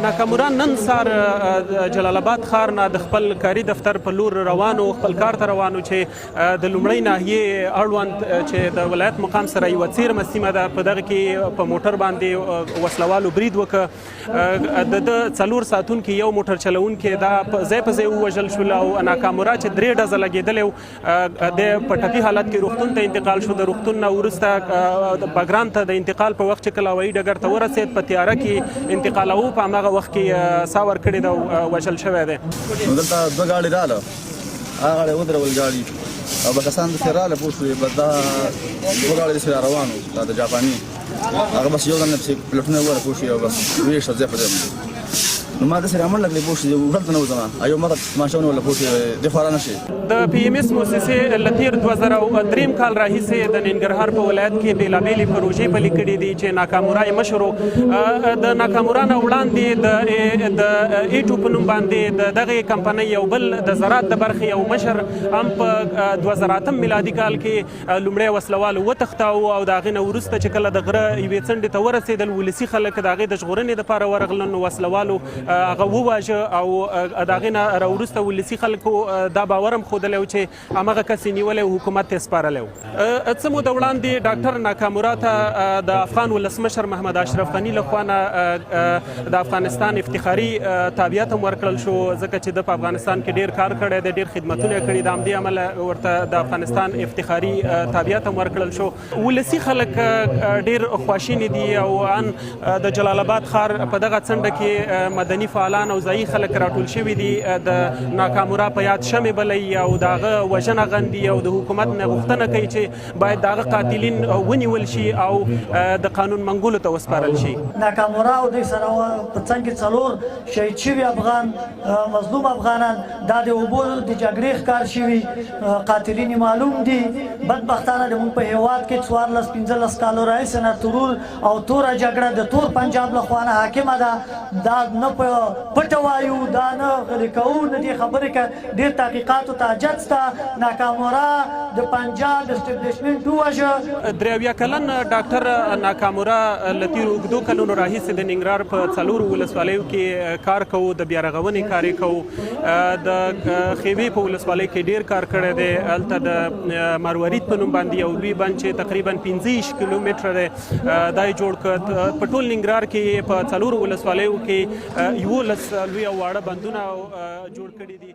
ناکامورا نن سهار جلال آباد ښار نه د خپل کاري دفتر په لور روانو، خپل کار ته روانو چې د لومړۍ ناحیې اړوند چې د ولایت مقام سره یوه څیرمه سیمه ده، په دغه کې په موټر باندې وسلوالو برید وکړ. د 4 ساعتونکي یو موټر چلونکی دا ځای په ځای ووژل شول او ناکامورا چې 3 ډزه لګېدلی و د په ټپي حالت کې روغتون ته انتقال شو. د روغتون نه وروسته بګرام ته د انتقال په وخت چې کله هوایي ډګر ته ورسېد په تیاره کې انتقالوه، په هماغه وخت کې ساه ورکړې ده او وژل شوی دی. دلته 2 ګاډي راغله، هغه ګاډي ودرول ګاډي او به کسان داسې راغله پوه شوې، بس دا 2 ګاډي داسې روان وو، دا د جاپاني هغه بس یو ځل نه پسې پلټونه وویل پوه شوې او بس ویې شو ځای په ځای. نو ما داسې رامنډ لګلې پوه شوې، هلته نه وځم یو ماته تماشه ونیوله پوه شوې دې خوا را نه شي. د پی ایم ایس موسسې له تېر 2003 کال راهیسې د ننګرهار په ولایت کې بېلابېلې پروژې پلي کړي دي چې ناکامورا یې مشر و. د ناکامورا نه وړاندې د ایټو په نوم باندې د دغې کمپنۍ یو بل د زراعت د برخې یو مشر هم په 2008 میلادي کال کې لومړی وسلوالو وتښتاوه او د هغې نه وروسته چې کله د غره یوې څنډې ته ورسېدل، ولسي خلک د هغې د ژغورنې دپاره ورغلل، نو وسلوالو هغه وواژه او د هغې نه راوروسته ولسي خلکو دا باور هم ښودلی و چې همغه کس یې نیولی و، حکومت ته یې سپارلی و. څه موده وړاندې ډاکټر ناکامورا ته د افغان ولسمشر محمد اشرف غني لخوا نه د افغانستان افتخاري تابعیت هم ورکړل شو، ځکه چې د په افغانستان کې ډېر کار کړی دی، ډېر خدمتونه یې کړي، د همدې امله ورته د افغانستان افتخاري تابعیت هم ورکړل شو. ولسي خلک ډېر خواشیني دي او ان د جلال آباد ښار په دغه څنډه کې مدني فعالان او ځایي خلک راټول شوي دي، د ناکامورا په یاد شمې بلوي او د هغه وژنه غندي او د حکومت نه غوښتنه کوي چې باید د هغه قاتلین ونیول شي او د قانون منګولو ته وسپارل شي. ناکامورا او دوی سره په څنګ کې 4 شهید شوي افغان مظلوم افغانان دا د اوبو د جګړې ښکار شوي قاتلین معلوم دي. بدبختانه د موږ په هېواد کې 14-15 کالو راهیسې نه ترور او توره جګړه د تور پنجاب له خوا نه حاکمه ده. دا نه په پټه وایو، دا نه غلي کوو، نه دې خبرې که ډېر تحقیقاتو ته حاجت شته. ناکامورا د پنجاب اسټبلیشمنټ وواژه. 83 کلن ډاکټر ناکامورا له تېرو اوږدو کلونو راهیسې د ننګرهار په 4 ولسوالیو کې کار کوو، د بیارغونې کار یې کوو. د خیوې په ولسوالۍ کې ډېر کار کړی دی. هلته د مروارید په نوم باندې یو لوی بند چې تقریبا 15 کیلومتره دی دا یې جوړ کړ. په ټول ننګرهار کې په 4 ولسوالیو کې 11 لوی او واړه بندونه جوړ کړي دي.